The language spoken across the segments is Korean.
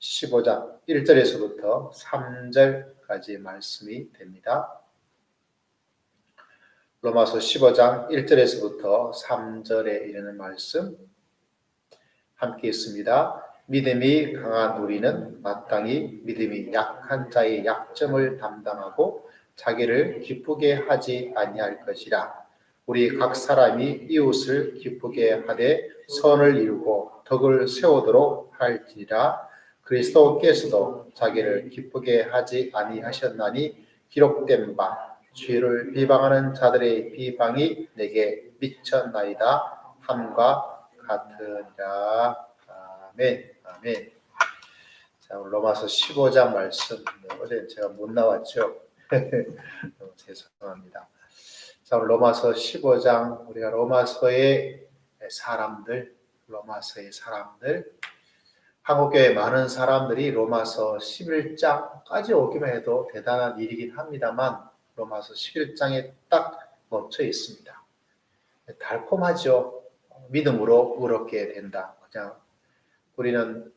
15장 1절에서부터 3절까지 말씀이 됩니다. 로마서 15장 1절에서부터 3절에 이르는 말씀 함께 있습니다. 믿음이 강한 우리는 마땅히 믿음이 약한 자의 약점을 담당하고 자기를 기쁘게 하지 아니할 것이라. 우리 각 사람이 이웃을 기쁘게 하되 선을 이루고 덕을 세우도록 할지라. 그리스도께서도 자기를 기쁘게 하지 아니하셨나니 기록된 바 주를 비방하는 자들의 비방이 내게 미쳤나이다 함과 같으리라. 아멘. 아멘. 자, 로마서 15장 말씀. 어제 제가 못 나왔죠? 너무 죄송합니다. 자, 로마서 15장 우리가 로마서의 사람들, 한국교회 많은 사람들이 로마서 11장까지 오기만 해도 대단한 일이긴 합니다만 로마서 11장에 딱 멈춰 있습니다. 달콤하죠. 믿음으로 의롭게 된다. 그냥 우리는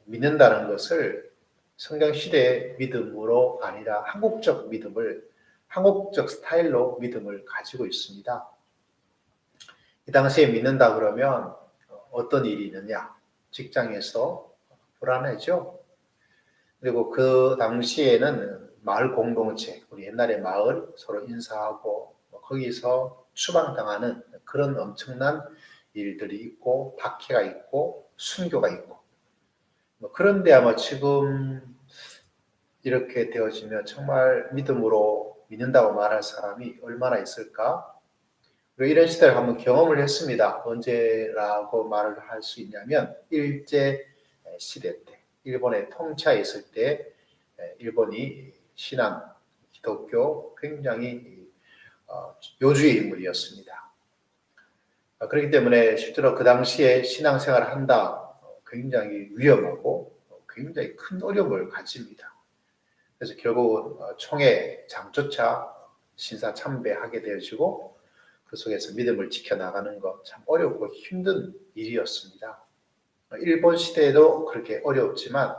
믿는다는 것을 성경시대의 믿음으로 아니라 한국적 믿음을, 한국적 스타일로 믿음을 가지고 있습니다. 이 당시에 믿는다 그러면 어떤 일이 있느냐? 직장에서 불안하죠. 그리고 그 당시에는 마을 공동체, 우리 옛날에 마을 서로 인사하고 거기서 추방당하는 그런 엄청난 일들이 있고 박해가 있고 순교가 있고 그런데 아마 지금 이렇게 되어지면 정말 믿음으로 믿는다고 말할 사람이 얼마나 있을까? 그리고 이런 시대를 한번 경험을 했습니다. 언제라고 말을 할 수 있냐면 일제 시대 때 일본의 통치하에 있을 때 일본이 신앙, 기독교 굉장히 요주의 인물이었습니다. 그렇기 때문에 실제로 그 당시에 신앙생활을 한다 굉장히 위험하고 굉장히 큰 어려움을 가집니다. 그래서 결국 총회 장조차 신사참배하게 되어지고 그 속에서 믿음을 지켜나가는 것 참 어렵고 힘든 일이었습니다. 일본 시대에도 그렇게 어려웠지만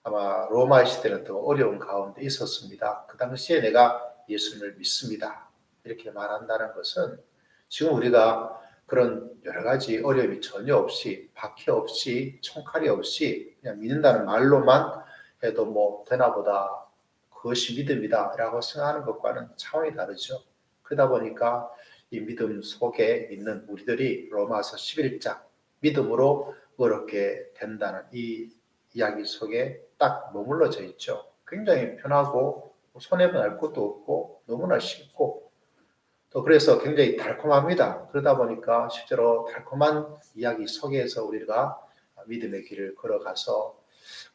아마 로마 시대는 더 어려운 가운데 있었습니다. 그 당시에 내가 예수님을 믿습니다. 이렇게 말한다는 것은 지금 우리가 그런 여러 가지 어려움이 전혀 없이 박해 없이 총칼이 없이 그냥 믿는다는 말로만 해도 뭐 되나보다 그것이 믿음이다 라고 생각하는 것과는 차원이 다르죠. 그러다 보니까 이 믿음 속에 있는 우리들이 로마서 11장 믿음으로 의롭게 된다는 이 이야기 속에 딱 머물러져 있죠. 굉장히 편하고 손해볼 것도 없고 너무나 쉽고 또 그래서 굉장히 달콤합니다. 그러다 보니까 실제로 달콤한 이야기 속에서 우리가 믿음의 길을 걸어가서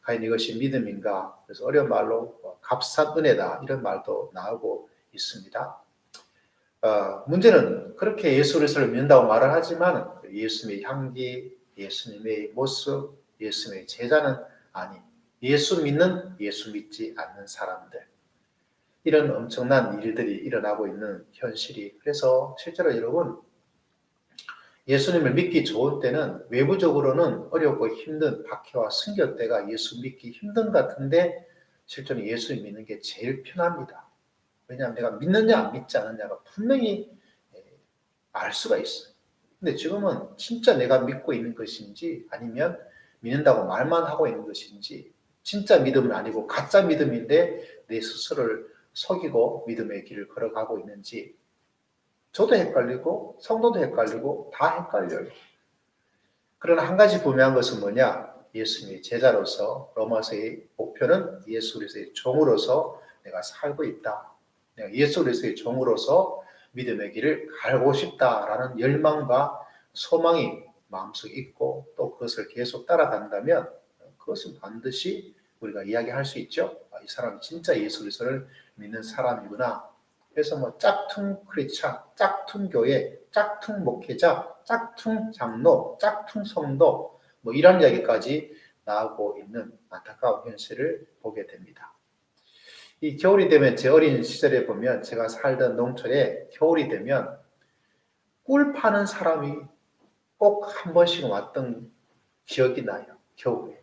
과연 이것이 믿음인가? 그래서 어려운 말로 값싼 은혜다 이런 말도 나오고 있습니다. 문제는 그렇게 예수 그리스도를 믿는다고 말을 하지만 예수님의 향기, 예수님의 모습, 예수님의 제자는 아닌 예수 믿는 예수 믿지 않는 사람들 이런 엄청난 일들이 일어나고 있는 현실이 그래서 실제로 여러분 예수님을 믿기 좋은 때는 외부적으로는 어렵고 힘든 박해와 순교 때가 예수 믿기 힘든 것 같은데 실제로 예수를 믿는 게 제일 편합니다. 왜냐하면 내가 믿느냐 믿지 않느냐가 분명히 알 수가 있어요. 근데 지금은 진짜 내가 믿고 있는 것인지 아니면 믿는다고 말만 하고 있는 것인지 진짜 믿음은 아니고 가짜 믿음인데 내 스스로를 속이고 믿음의 길을 걸어가고 있는지 저도 헷갈리고 성도도 헷갈리고 다 헷갈려요. 그러나 한 가지 분명한 것은 뭐냐? 예수님의 제자로서 로마서의 목표는 예수 그리스도의 종으로서 내가 살고 있다. 내가 예수 그리스도의 종으로서 믿음의 길을 가고 싶다라는 열망과 소망이 마음속에 있고 또 그것을 계속 따라간다면 그것은 반드시 우리가 이야기할 수 있죠. 이 사람이 진짜 예수 그리스도를 믿는 사람이구나. 그래서 뭐 짝퉁 크리스찬, 짝퉁 교회, 짝퉁 목회자, 짝퉁 장로, 짝퉁 성도 뭐 이런 이야기까지 나오고 있는 안타까운 현실을 보게 됩니다. 이 겨울이 되면 제 어린 시절에 보면 제가 살던 농촌에 겨울이 되면 꿀 파는 사람이 꼭 한 번씩 왔던 기억이 나요. 겨울에.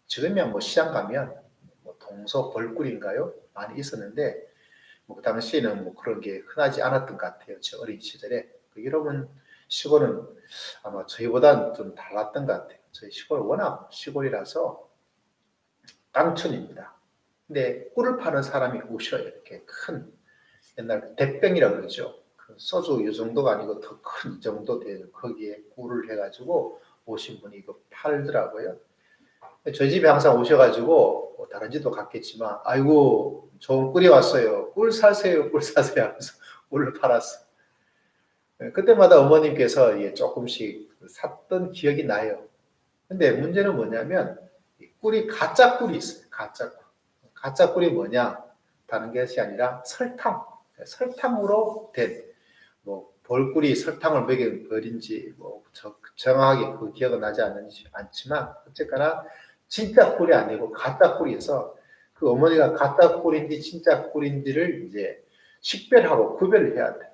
지금이야 뭐 시장 가면 뭐 동서 벌꿀인가요? 많이 있었는데 뭐 그 당시에는 뭐 그런 게 흔하지 않았던 것 같아요. 제 어린 시절에. 여러분 시골은 아마 저희보다는 좀 달랐던 것 같아요. 저희 시골 워낙 시골이라서 땅촌입니다. 근데 꿀을 파는 사람이 오셔요. 이렇게 큰 옛날 대병이라고 그러죠. 그 소주 이 정도가 아니고 더 큰 이 정도 돼요. 거기에 꿀을 해가지고 오신 분이 이거 팔더라고요. 저희 집에 항상 오셔가지고 뭐 다른 집도 갔겠지만 아이고 좋은 꿀이 왔어요. 꿀 사세요. 꿀 사세요 하면서 꿀을 팔았어요. 그때마다 어머님께서 조금씩 샀던 기억이 나요. 근데 문제는 뭐냐면 꿀이 가짜 꿀이 있어요. 가짜 꿀. 가짜 꿀이 뭐냐? 다른 것이 아니라 설탕. 설탕으로 된 뭐 볼꿀이 설탕을 먹인 벌인지 뭐 정확하게 그 기억은 나지 않지만 어쨌거나 진짜 꿀이 아니고 가짜 꿀이어서 그 어머니가 가짜 꿀인지 진짜 꿀인지를 이제 식별하고 구별을 해야 돼.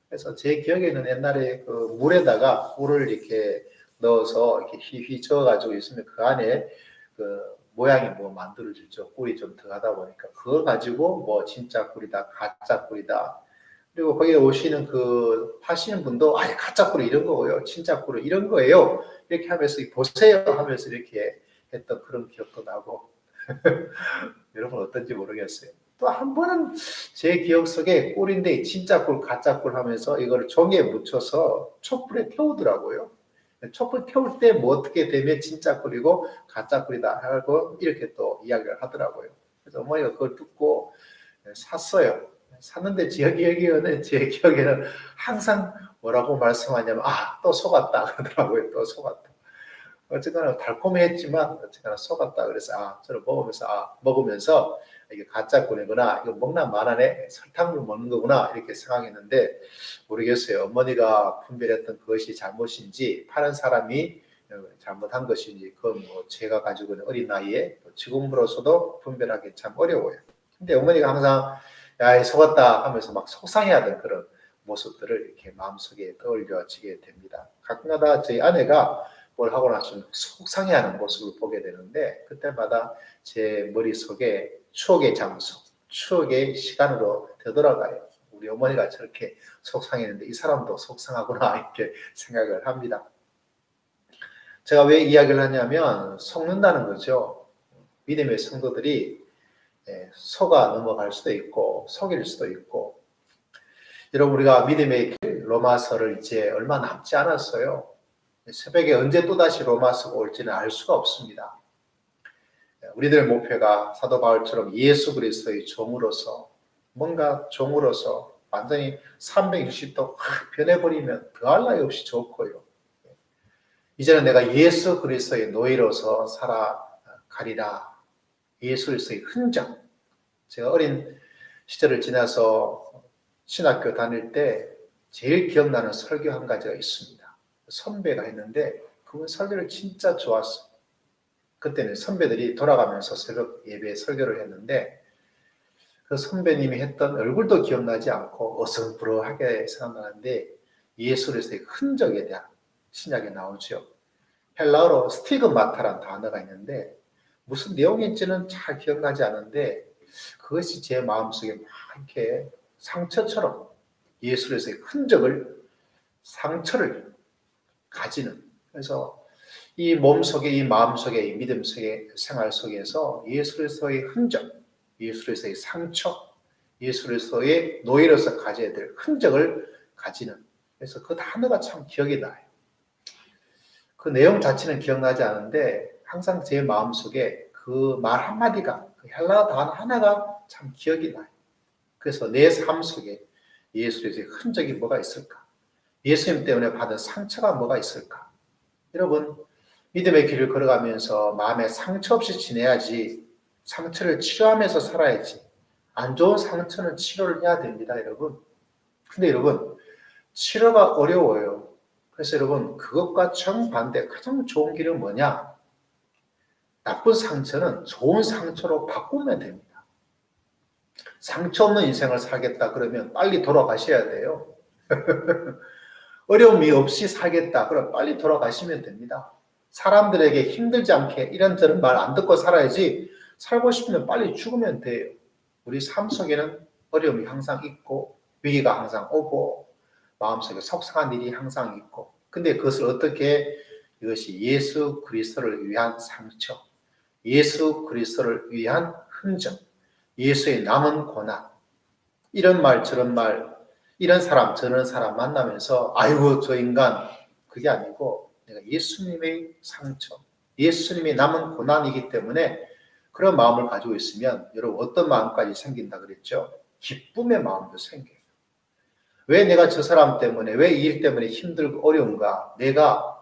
그래서 제 기억에는 옛날에 그 물에다가 꿀을 이렇게 넣어서 이렇게 휘휘 저어가지고 있으면 그 안에 그 모양이 뭐 만들어지죠. 꿀이 좀 들어가다 보니까 그거 가지고 뭐 진짜 꿀이다, 가짜 꿀이다. 그리고 거기에 오시는 그 파시는 분도 아예 가짜 꿀이 이런 거고요, 진짜 꿀은 이런 거예요. 이렇게 하면서 보세요 하면서 이렇게 했던 그런 기억도 나고 여러분 어떤지 모르겠어요. 또 한 번은 제 기억 속에 꿀인데 진짜 꿀, 가짜 꿀 하면서 이거를 종이에 묻혀서 촛불에 태우더라고요. 촛불 태울 때 뭐 어떻게 되면 진짜 꿀이고 가짜 꿀이다 하고 이렇게 또 이야기를 하더라고요. 그래서 어머니가 그걸 듣고 샀어요. 샀는데 제 기억에는 항상 뭐라고 말씀하냐면 또 속았다 그러더라고요. 또 속았다. 어쨌거나 달콤했지만 어쨌거나 속았다. 그래서 저를 먹으면서 이게 가짜 꿀이구나. 이거 먹나 말하네. 설탕을 먹는 거구나. 이렇게 생각했는데 모르겠어요. 어머니가 분별했던 그것이 잘못인지 파는 사람이 잘못한 것인지 그건 뭐 제가 가지고 있는 어린 나이에 지금으로서도 분별하기 참 어려워요. 근데 어머니가 항상 야, 속았다 하면서 막 속상해하던 그런 모습들을 이렇게 마음속에 떠올려지게 됩니다. 가끔가다 저희 아내가 뭘 하고 나서 속상해하는 모습을 보게 되는데 그때마다 제 머릿속에 추억의 장소, 추억의 시간으로 되돌아가요. 우리 어머니가 저렇게 속상했는데 이 사람도 속상하구나 이렇게 생각을 합니다. 제가 왜 이야기를 하냐면 속는다는 거죠. 믿음의 성도들이 속아 넘어갈 수도 있고 속일 수도 있고 여러분 우리가 믿음의 길 로마서를 이제 얼마 남지 않았어요. 새벽에 언제 또다시 로마서가 올지는 알 수가 없습니다. 우리들의 목표가 사도 바울처럼 예수 그리스도의 종으로서 뭔가 종으로서 완전히 360도 확 변해버리면 더할 나위 없이 좋고요. 이제는 내가 예수 그리스도의 노예로서 살아가리라. 예수 그리스도의 흔적. 제가 어린 시절을 지나서 신학교 다닐 때 제일 기억나는 설교 한 가지가 있습니다. 선배가 했는데 그분 설교를 진짜 좋았어요. 그때는 선배들이 돌아가면서 새벽 예배 설교를 했는데 그 선배님이 했던 얼굴도 기억나지 않고 어성부러하게 생각나는데 예수 그리스도의 흔적에 대한 신약에 나오죠. 헬라어로 스티그마타라는 단어가 있는데 무슨 내용인지는 잘 기억나지 않는데 그것이 제 마음속에 막 이렇게 상처처럼 예수 그리스도의 흔적을 상처를 가지는 그래서 이 몸 속에 이 마음 속에 이 믿음 속에 생활 속에서 예수 그리스도의 흔적, 예수 그리스도의 상처, 예수 그리스도의 노예로서 가져야 될 흔적을 가지는 그래서 그 단어가 참 기억이 나요. 그 내용 자체는 기억나지 않은데 항상 제 마음 속에 그 말 한마디가 그 헬라어 단어 하나가 참 기억이 나요. 그래서 내 삶 속에 예수 그리스도의 흔적이 뭐가 있을까? 예수님 때문에 받은 상처가 뭐가 있을까? 여러분 믿음의 길을 걸어가면서 마음에 상처 없이 지내야지 상처를 치료하면서 살아야지 안 좋은 상처는 치료를 해야 됩니다. 여러분. 근데 여러분 치료가 어려워요. 그래서 여러분 그것과 정반대 가장 좋은 길은 뭐냐? 나쁜 상처는 좋은 상처로 바꾸면 됩니다. 상처 없는 인생을 살겠다 그러면 빨리 돌아가셔야 돼요. 어려움이 없이 살겠다 그럼 빨리 돌아가시면 됩니다. 사람들에게 힘들지 않게 이런저런 말 안 듣고 살아야지. 살고 싶으면 빨리 죽으면 돼요. 우리 삶 속에는 어려움이 항상 있고 위기가 항상 오고 마음속에 속상한 일이 항상 있고, 근데 그것을 어떻게, 이것이 예수 그리스도를 위한 상처, 예수 그리스도를 위한 흔적, 예수의 남은 고난, 이런 말 저런 말, 이런 사람 저런 사람 만나면서 아이고 저 인간, 그게 아니고 내가 예수님의 상처, 예수님의 남은 고난이기 때문에 그런 마음을 가지고 있으면 여러분 어떤 마음까지 생긴다 그랬죠? 기쁨의 마음도 생겨요. 왜 내가 저 사람 때문에, 왜 이 일 때문에 힘들고 어려운가? 내가,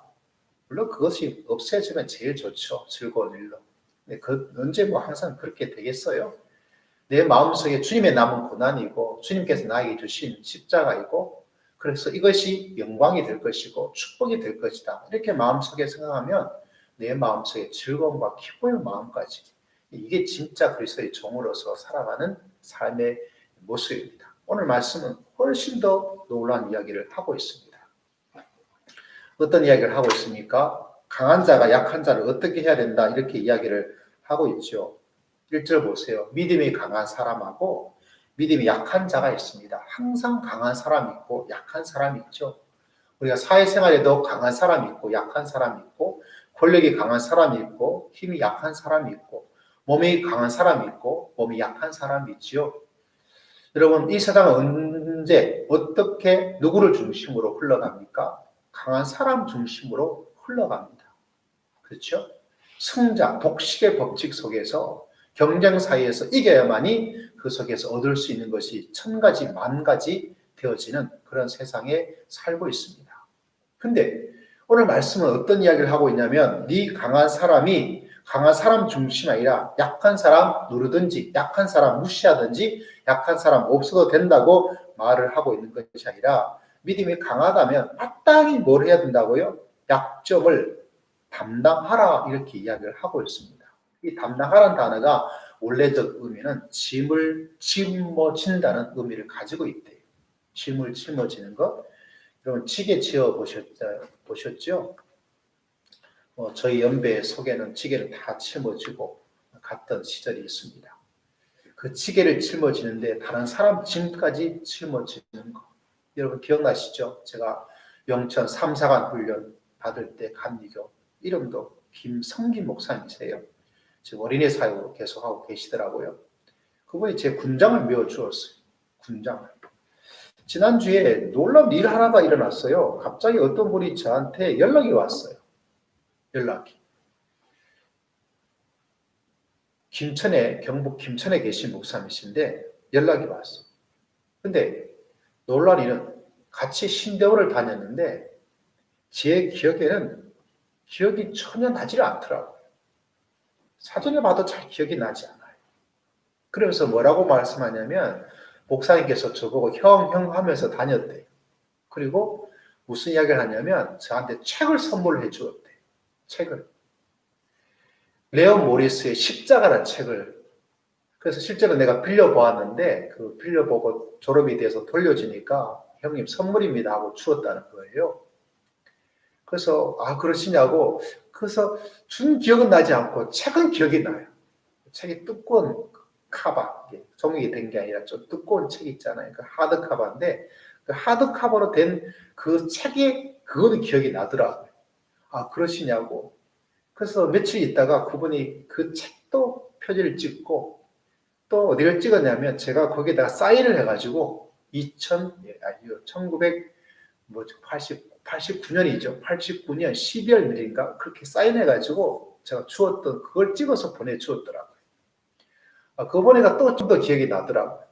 물론 그것이 없애지면 제일 좋죠. 즐거운 일로. 근데 언제 뭐 항상 그렇게 되겠어요? 내 마음속에 주님의 남은 고난이고 주님께서 나에게 주신 십자가이고, 그래서 이것이 영광이 될 것이고 축복이 될 것이다. 이렇게 마음속에 생각하면 내 마음속에 즐거움과 기쁨의 마음까지, 이게 진짜 그리스도의 종으로서 살아가는 삶의 모습입니다. 오늘 말씀은 훨씬 더 놀라운 이야기를 하고 있습니다. 어떤 이야기를 하고 있습니까? 강한 자가 약한 자를 어떻게 해야 된다, 이렇게 이야기를 하고 있죠. 1절 보세요. 믿음이 강한 사람하고 믿음이 약한 자가 있습니다. 항상 강한 사람이 있고 약한 사람이 있죠. 우리가 사회생활에도 강한 사람이 있고 약한 사람이 있고, 권력이 강한 사람이 있고 힘이 약한 사람이 있고, 몸이 강한 사람이 있고 몸이 약한 사람이 있지요. 여러분, 이 세상은 언제 어떻게 누구를 중심으로 흘러갑니까? 강한 사람 중심으로 흘러갑니다. 그렇죠? 승자, 독식의 법칙 속에서, 경쟁 사이에서 이겨야만이 그 속에서 얻을 수 있는 것이 천 가지 만 가지 되어지는 그런 세상에 살고 있습니다. 근데 오늘 말씀은 어떤 이야기를 하고 있냐면, 네 강한 사람이 강한 사람 중심이 아니라 약한 사람 누르든지 약한 사람 무시하든지 약한 사람 없어도 된다고 말을 하고 있는 것이 아니라, 믿음이 강하다면 마땅히 뭘 해야 된다고요? 약점을 담당하라, 이렇게 이야기를 하고 있습니다. 이 담당하라는 단어가 원래적 의미는 짐을 짊어진다는 의미를 가지고 있대요. 짐을 짊어지는 것. 여러분 지게 지어 보셨죠? 저희 연배 속에는 지게를 다 짊어지고 갔던 시절이 있습니다. 그 지게를 짊어지는데 다른 사람 짐까지 짊어지는 거. 여러분 기억나시죠? 제가 영천 3사관 훈련 받을 때 감리교, 이름도 김성기 목사님이세요. 지금 어린이 사역으로 계속하고 계시더라고요. 그분이 제 군장을 메워주었어요. 군장을. 지난주에 놀라운 일 하나가 일어났어요. 갑자기 어떤 분이 저한테 연락이 왔어요. 연락이. 경북 김천에 계신 목사님이신데 연락이 왔어. 근데 놀라운 일은 같이 신대원을 다녔는데 제 기억에는 기억이 전혀 나질 않더라고요. 사진을 봐도 잘 기억이 나지 않아요. 그러면서 뭐라고 말씀하냐면, 목사님께서 저보고 형 하면서 다녔대요. 그리고 무슨 이야기를 하냐면 저한테 책을 선물해 주었대요. 책을. 레온 모리스의 십자가라는 책을. 그래서 실제로 내가 빌려보았는데 그 빌려보고 졸업이 돼서 돌려주니까 형님 선물입니다 하고 주었다는 거예요. 그래서 그러시냐고. 그래서 준 기억은 나지 않고 책은 기억이 나요. 책이 두꺼운 카바, 종이게 된 게 아니라 좀 두꺼운 책 있잖아요. 그 하드 카바인데 그 하드 카바로 된 그 책이, 그거는 기억이 나더라고요. 그러시냐고. 그래서 며칠 있다가 그분이 그 책도 표지를 찍고 또 어디를 찍었냐면, 제가 거기다가 사인을 해가지고 1989년이죠. 89년 12월 말인가 그렇게 사인해가지고 제가 주었던 그걸 찍어서 보내주었더라고요. 그거 보니까 또 좀 더 기억이 나더라고요.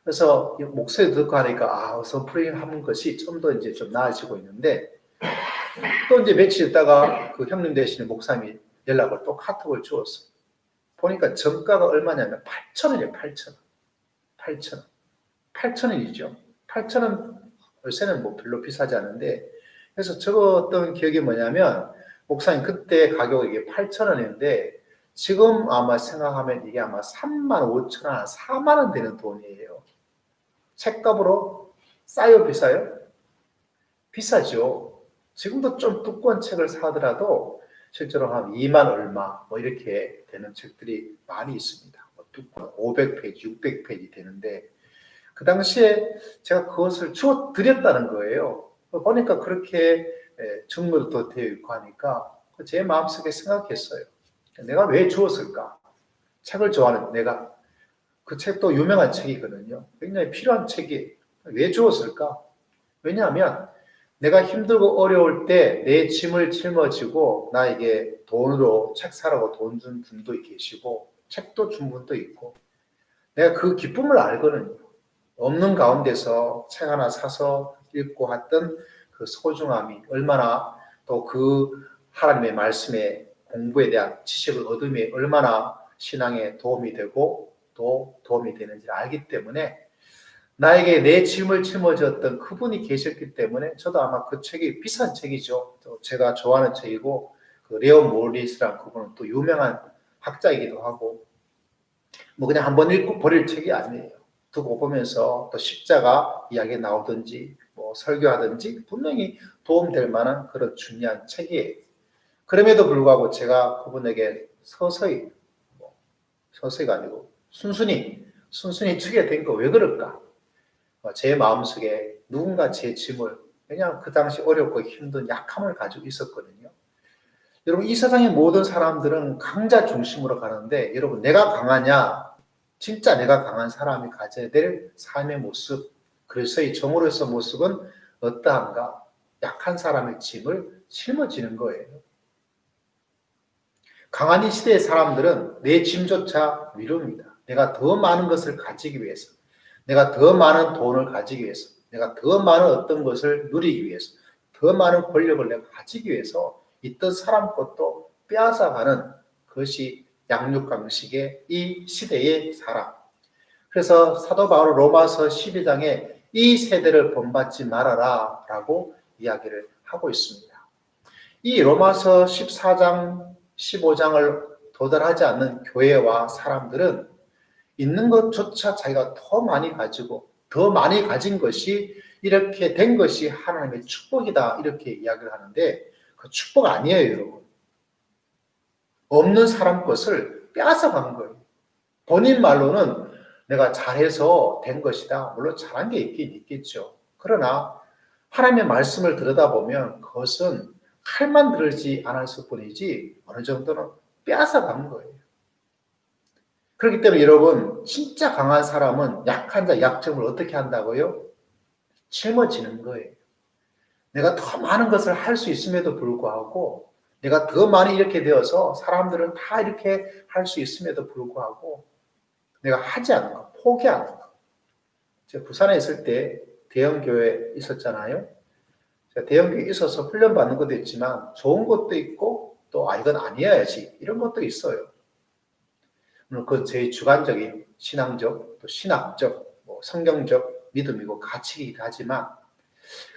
그래서 목소리 듣고 하니까 선프레임 하는 것이 좀 더 이제 좀 나아지고 있는데, 또 이제 며칠 있다가 그 형님 되시는 목사님이 연락을 또 카톡을 주었어요. 보니까 정가가 얼마냐면 8,000원이에요. 8,000원. 8,000원. 8,000원이죠. 8,000원, 요새는 뭐 별로 비싸지 않은데, 그래서 적었던 기억이 뭐냐면, 목사님 그때 가격이 이게 8,000원인데 지금 아마 생각하면 이게 아마 35,000원, 4만 원 되는 돈이에요. 책값으로 싸요, 비싸요? 비싸죠. 지금도 좀 두꺼운 책을 사더라도 실제로 한 2만 얼마 뭐 이렇게 되는 책들이 많이 있습니다. 500페이지, 600페이지 되는데 그 당시에 제가 그것을 주워 드렸다는 거예요. 보니까 그렇게 증거도 되어 있고 하니까 제 마음속에 생각했어요. 내가 왜 주었을까? 책을 좋아하는 내가. 그 책도 유명한 책이거든요. 굉장히 필요한 책이 왜 주었을까? 왜냐하면 내가 힘들고 어려울 때 내 짐을 짊어지고 나에게 돈으로 책 사라고 돈 준 분도 계시고 책도 준 분도 있고 내가 그 기쁨을 알거든요. 없는 가운데서 책 하나 사서 읽고 했던 그 소중함이 얼마나 또 그 하나님의 말씀의 공부에 대한 지식을 얻음에 얼마나 신앙에 도움이 되고 또 도움이 되는지를 알기 때문에 나에게 내 짐을 짊어졌던 그분이 계셨기 때문에 저도 아마 그 책이 비싼 책이죠. 제가 좋아하는 책이고 그 레오 모리스라는 그분은 또 유명한 학자이기도 하고 뭐 그냥 한번 읽고 버릴 책이 아니에요. 두고 보면서 또 십자가 이야기 나오든지 뭐 설교하든지 분명히 도움될 만한 그런 중요한 책이에요. 그럼에도 불구하고 제가 그분에게 서서히 서서히가 아니고 순순히 주게 된 거 왜 그럴까? 제 마음속에 누군가 제 짐을 그냥 그 당시 어렵고 힘든 약함을 가지고 있었거든요. 여러분 이 세상의 모든 사람들은 강자 중심으로 가는데 여러분 내가 강하냐? 진짜 내가 강한 사람이 가져야 될 삶의 모습 그리스도의 정으로서 모습은 어떠한가? 약한 사람의 짐을 짊어지는 거예요. 강한 이 시대의 사람들은 내 짐조차 미룹니다. 내가 더 많은 것을 가지기 위해서 내가 더 많은 돈을 가지기 위해서 내가 더 많은 어떤 것을 누리기 위해서 더 많은 권력을 내가 가지기 위해서 있던 사람 것도 빼앗아가는 것이 양육강식의 이 시대의 사람. 그래서 사도 바울 로마서 12장에 이 세대를 본받지 말아라 라고 이야기를 하고 있습니다. 이 로마서 14장 15장을 도달하지 않는 교회와 사람들은 있는 것조차 자기가 더 많이 가지고 더 많이 가진 것이 이렇게 된 것이 하나님의 축복이다 이렇게 이야기를 하는데 그 축복 아니에요 여러분. 없는 사람 것을 빼앗아간 거예요. 본인 말로는 내가 잘해서 된 것이다. 물론 잘한 게 있긴 있겠죠. 그러나 하나님의 말씀을 들여다보면 그것은 칼만 들지 않았을 뿐이지 어느 정도는 빼앗아간 거예요. 그렇기 때문에 여러분 진짜 강한 사람은 약한 자 약점을 어떻게 한다고요? 짊어지는 거예요. 내가 더 많은 것을 할 수 있음에도 불구하고 내가 더 많이 이렇게 되어서 사람들은 다 이렇게 할 수 있음에도 불구하고 내가 하지 않는 거, 포기하는 거. 제가 부산에 있을 때 대형교회 있었잖아요. 제가 대형교회 있어서 훈련받는 것도 있지만 좋은 것도 있고 또 이건 아니어야지 이런 것도 있어요. 물론 그건 제 주관적인 신앙적, 또 신학적, 성경적 믿음이고 가치이긴 하지만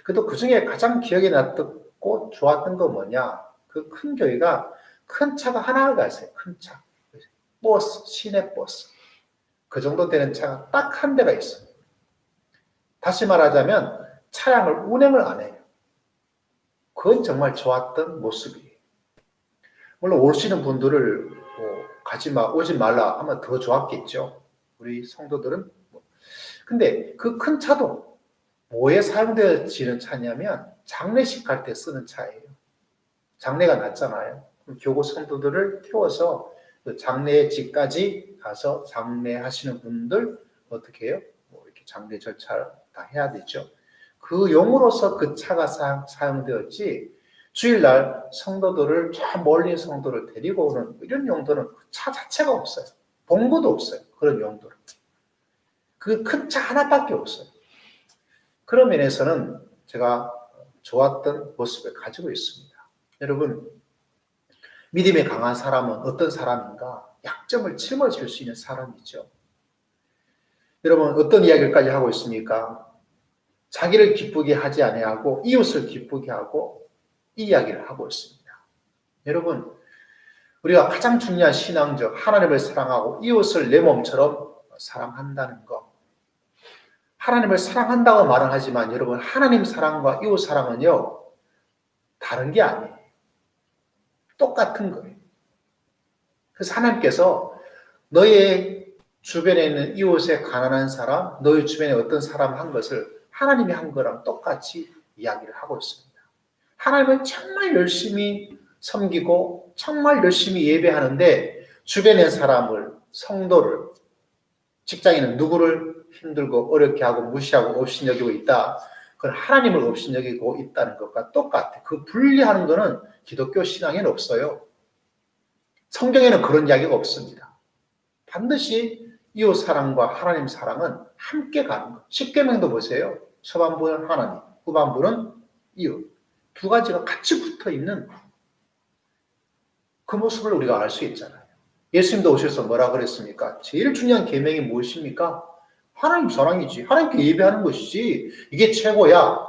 그래도 그 중에 가장 기억에 남고 좋았던 건 뭐냐? 그 큰 교회가 큰 차가 하나가 있어요. 큰 차. 버스, 시내 버스. 그 정도 되는 차가 딱 한 대가 있어요. 다시 말하자면 차량을 운행을 안 해요. 그건 정말 좋았던 모습이에요. 물론 오시는 분들을 오지 말라 하면 더 좋았겠죠. 우리 성도들은. 근데 그 큰 차도 뭐에 사용되어지는 차냐면 장례식 갈 때 쓰는 차예요. 장례가 났잖아요. 그럼 교구 성도들을 태워서 그 장례집까지 가서 장례하시는 분들 어떻게 해요? 이렇게 장례 절차를 다 해야 되죠. 그 용으로서 그 차가 사용되었지 주일날 성도들을 저 멀리 성도를 데리고 오는 이런 용도는 그 차 자체가 없어요. 본고도 없어요. 그런 용도는. 그 큰 차 하나밖에 없어요. 그런 면에서는 제가 좋았던 모습을 가지고 있습니다. 여러분, 믿음이 강한 사람은 어떤 사람인가? 약점을 짊어질 수 있는 사람이죠. 여러분, 어떤 이야기까지 하고 있습니까? 자기를 기쁘게 하지 아니하고 이웃을 기쁘게 하고 이 이야기를 하고 있습니다. 여러분, 우리가 가장 중요한 신앙적 하나님을 사랑하고 이웃을 내 몸처럼 사랑한다는 것. 하나님을 사랑한다고 말은 하지만 여러분 하나님 사랑과 이웃 사랑은요. 다른 게 아니에요. 똑같은 거예요. 그래서 하나님께서 너의 주변에 있는 이웃의 가난한 사람, 너의 주변에 어떤 사람 한 것을 하나님이 한 거랑 똑같이 이야기를 하고 있습니다. 하나님은 정말 열심히 섬기고 정말 열심히 예배하는데 주변의 사람을, 성도를, 직장인은 누구를 힘들고 어렵게 하고 무시하고 업신여기고 있다. 그건 하나님을 업신여기고 있다는 것과 똑같아. 그 분리하는 것은 기독교 신앙에는 없어요. 성경에는 그런 이야기가 없습니다. 반드시 이웃 사랑과 하나님 사랑은 함께 가는 것. 십계명도 보세요. 초반부는 하나님, 후반부는 이웃. 두 가지가 같이 붙어 있는 그 모습을 우리가 알 수 있잖아요. 예수님도 오셔서 뭐라 그랬습니까? 제일 중요한 계명이 무엇입니까? 하나님 사랑이지. 하나님께 예배하는 것이지. 이게 최고야.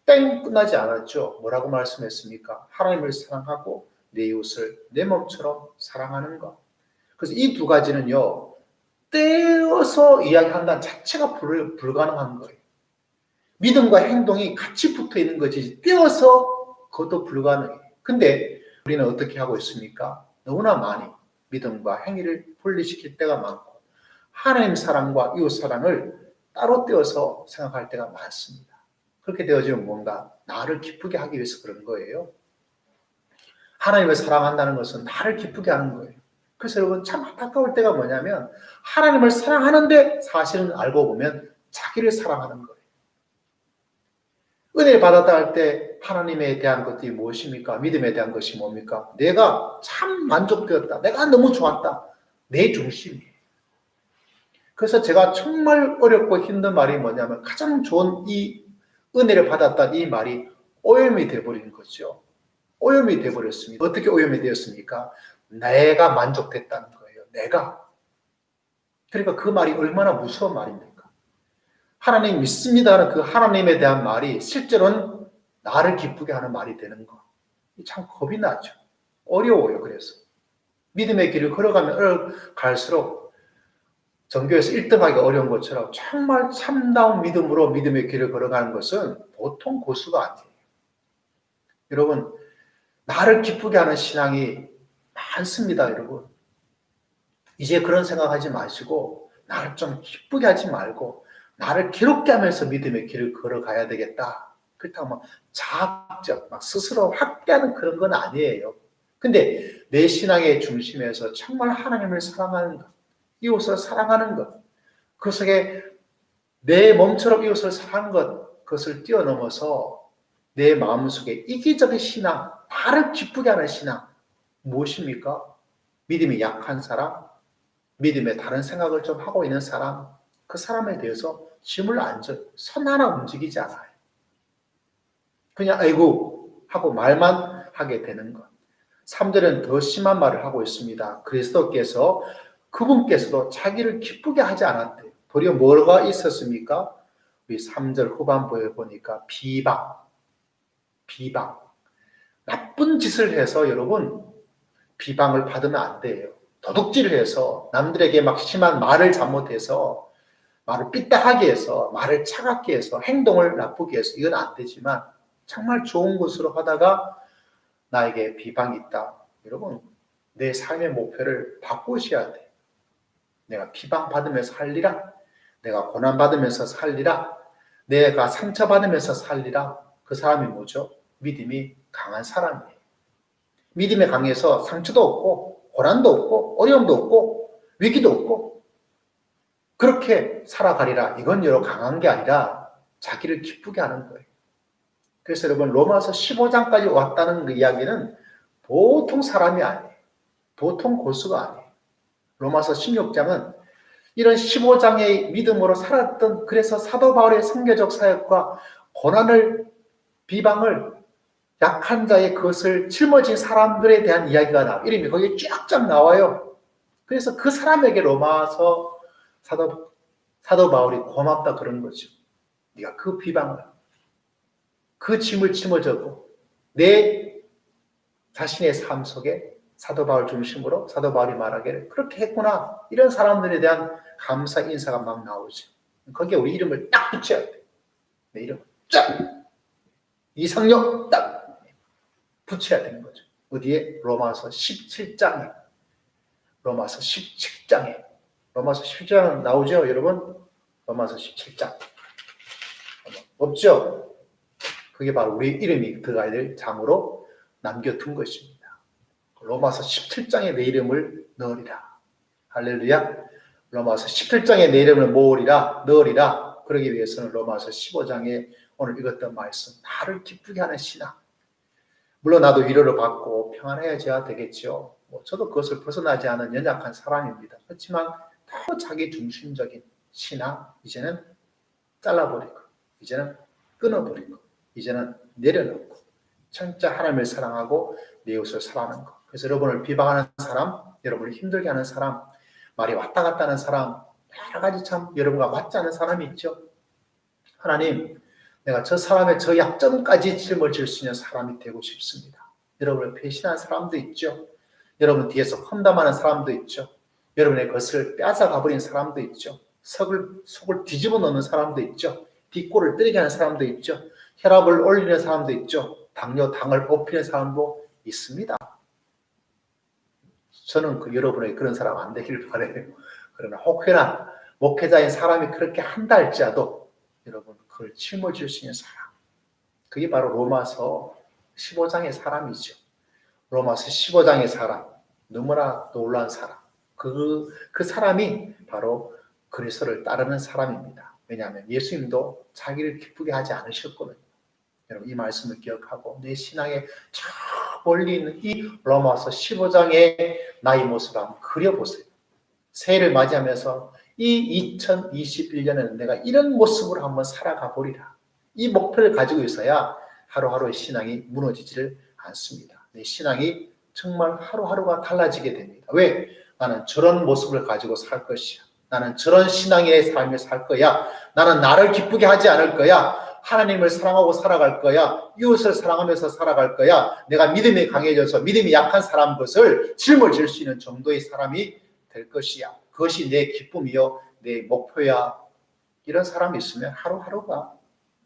땡 끝나지 않았죠. 뭐라고 말씀했습니까? 하나님을 사랑하고 내 이웃을 내 몸처럼 사랑하는 것. 그래서 이 두 가지는요. 떼어서 이야기한다는 자체가 불가능한 거예요. 믿음과 행동이 같이 붙어 있는 거지 떼어서 그것도 불가능해요. 근데 우리는 어떻게 하고 있습니까? 너무나 많이 믿음과 행위를 분리시킬 때가 많고 하나님 사랑과 이웃 사랑을 따로 떼어서 생각할 때가 많습니다. 그렇게 되어지면 뭔가 나를 기쁘게 하기 위해서 그런 거예요. 하나님을 사랑한다는 것은 나를 기쁘게 하는 거예요. 그래서 여러분 참 안타까울 때가 뭐냐면 하나님을 사랑하는데 사실은 알고 보면 자기를 사랑하는 거예요. 은혜를 받았다 할 때 하나님에 대한 것들이 무엇입니까? 믿음에 대한 것이 뭡니까? 내가 참 만족되었다. 내가 너무 좋았다. 내 중심이에요. 그래서 제가 정말 어렵고 힘든 말이 뭐냐면 가장 좋은 이 은혜를 받았다 이 말이 오염이 되어버린 거죠. 오염이 되어버렸습니다. 어떻게 오염이 되었습니까? 내가 만족됐다는 거예요. 내가. 그러니까 그 말이 얼마나 무서운 말입니까? 하나님 믿습니다는 그 하나님에 대한 말이 실제로는 나를 기쁘게 하는 말이 되는 거. 참 겁이 나죠. 어려워요. 그래서. 믿음의 길을 걸어가면 갈수록 전교에서 1등하기 어려운 것처럼 정말 참다운 믿음으로 믿음의 길을 걸어가는 것은 보통 고수가 아니에요. 여러분, 나를 기쁘게 하는 신앙이 많습니다, 여러분. 이제 그런 생각하지 마시고 나를 좀 기쁘게 하지 말고 나를 괴롭게 하면서 믿음의 길을 걸어가야 되겠다. 그렇다고 막 자학적, 막 스스로 학대하는 그런 건 아니에요. 근데 내 신앙의 중심에서 정말 하나님을 사랑하는 것, 이웃을 사랑하는 것, 그 속에 내 몸처럼 이웃을 사랑하는 것, 그것을 뛰어넘어서 내 마음속에 이기적인 신앙, 나를 기쁘게 하는 신앙, 무엇입니까? 믿음이 약한 사람, 믿음에 다른 생각을 좀 하고 있는 사람, 그 사람에 대해서 짐을 안 져요. 손 하나 움직이지 않아요. 그냥 아이고 하고 말만 하게 되는 것. 3절은 더 심한 말을 하고 있습니다. 그리스도께서 그분께서도 자기를 기쁘게 하지 않았대요. 도리어 뭐가 있었습니까? 우리 3절 후반부에 보니까 비방. 나쁜 짓을 해서 여러분 비방을 받으면 안 돼요. 도둑질을 해서 남들에게 막 심한 말을 잘못해서 말을 삐딱하게 해서 말을 차갑게 해서 행동을 나쁘게 해서 이건 안 되지만 정말 좋은 것으로 하다가 나에게 비방이 있다. 여러분 내 삶의 목표를 바꾸셔야 돼요. 내가 비방받으면서 살리라. 내가 고난받으면서 살리라. 내가 상처받으면서 살리라. 그 사람이 뭐죠? 믿음이 강한 사람이에요. 믿음에 강해서 상처도 없고 고난도 없고 어려움도 없고 위기도 없고 그렇게 살아가리라. 이건 여러 강한 게 아니라 자기를 기쁘게 하는 거예요. 그래서 여러분 로마서 15장까지 왔다는 그 이야기는 보통 사람이 아니에요. 보통 고수가 아니에요. 로마서 16장은 이런 15장의 믿음으로 살았던 그래서 사도 바울의 선교적 사역과 고난을 비방을 약한 자의 그것을 짊어진 사람들에 대한 이야기가 나와요. 이름이 거기에 쫙쫙 나와요. 그래서 그 사람에게 로마서 사도 바울이 고맙다 그런 거죠. 네가 그 비방을 그 짐을 짊어졌고 내 자신의 삶 속에 사도 바울 중심으로 사도 바울이 말하기를 그렇게 했구나. 이런 사람들에 대한 감사 인사가 막 나오죠. 거기에 우리 이름을 딱 붙여야 돼. 내 이름 쫙. 이상용 딱. 붙여야 되는 거죠. 어디에? 로마서 17장에. 로마서 17장에. 로마서 17장 나오죠, 여러분? 로마서 17장. 없죠? 그게 바로 우리 이름이 들어가야 될 장으로 남겨둔 것입니다. 로마서 17장에 내 이름을 넣으리라. 할렐루야. 로마서 17장에 내 이름을 모으리라, 넣으리라. 그러기 위해서는 로마서 15장에 오늘 읽었던 말씀, 나를 기쁘게 하는 신앙. 물론 나도 위로를 받고 평안해져야 되겠죠. 저도 그것을 벗어나지 않은 연약한 사람입니다. 그렇지만 너무 자기 중심적인 신앙, 이제는 잘라버리고, 이제는 끊어버리고, 이제는 내려놓고, 진짜 하나님을 사랑하고 내 이웃을 사랑하는 것. 그래서 여러분을 비방하는 사람, 여러분을 힘들게 하는 사람, 말이 왔다 갔다 하는 사람, 여러 가지 참 여러분과 맞지 않는 사람이 있죠. 하나님, 내가 저 사람의 저 약점까지 짊어질 수 있는 사람이 되고 싶습니다. 여러분을 배신하는 사람도 있죠. 여러분 뒤에서 험담하는 사람도 있죠. 여러분의 것을 빼앗아가버린 사람도 있죠. 속을 뒤집어 놓는 사람도 있죠. 뒷골을 때리게 하는 사람도 있죠. 혈압을 올리는 사람도 있죠. 당을 높이는 사람도 있습니다. 저는 여러분의 그런 사람 안 되길 바라요. 그러나 혹여나 목회자인 사람이 그렇게 한다 할지라도 여러분 그걸 짊어질 수 있는 사람, 그게 바로 로마서 15장의 사람이죠. 로마서 15장의 사람, 너무나 놀라운 사람, 그 사람이 바로 그리스도를 따르는 사람입니다. 왜냐하면 예수님도 자기를 기쁘게 하지 않으셨거든요. 여러분 이 말씀을 기억하고 내 신앙에 저 멀리 있는 이 로마서 15장의 나의 모습을 한번 그려보세요. 새해를 맞이하면서 이 2021년에는 내가 이런 모습으로 한번 살아가 보리라. 이 목표를 가지고 있어야 하루하루의 신앙이 무너지지를 않습니다. 내 신앙이 정말 하루하루가 달라지게 됩니다. 왜? 나는 저런 모습을 가지고 살 것이야. 나는 저런 신앙의 삶을 살 거야. 나는 나를 기쁘게 하지 않을 거야. 하나님을 사랑하고 살아갈 거야. 이웃을 사랑하면서 살아갈 거야. 내가 믿음이 강해져서 믿음이 약한 사람 것을 짊어질 수 있는 정도의 사람이 될 것이야. 그것이 내 기쁨이요, 내 목표야. 이런 사람이 있으면 하루하루가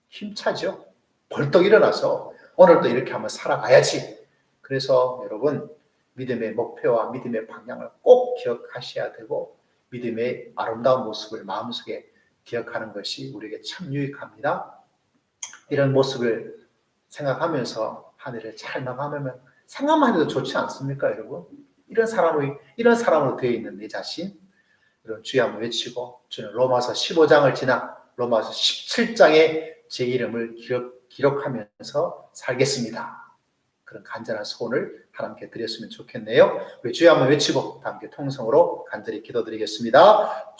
힘차죠. 벌떡 일어나서 오늘도 이렇게 한번 살아가야지. 그래서 여러분 믿음의 목표와 믿음의 방향을 꼭 기억하셔야 되고 믿음의 아름다운 모습을 마음속에 기억하는 것이 우리에게 참 유익합니다. 이런 모습을 생각하면서 한 해를 잘 나가면 생각만 해도 좋지 않습니까, 여러분? 이런 사람으로 되어 있는 내 자신, 이런 주여 한번 외치고 저는 로마서 15장을 지나 로마서 17장에 제 이름을 기록하면서 살겠습니다. 그런 간절한 소원을 하나님께 드렸으면 좋겠네요. 우리 주여 한번 외치고 함께 통성으로 간절히 기도드리겠습니다.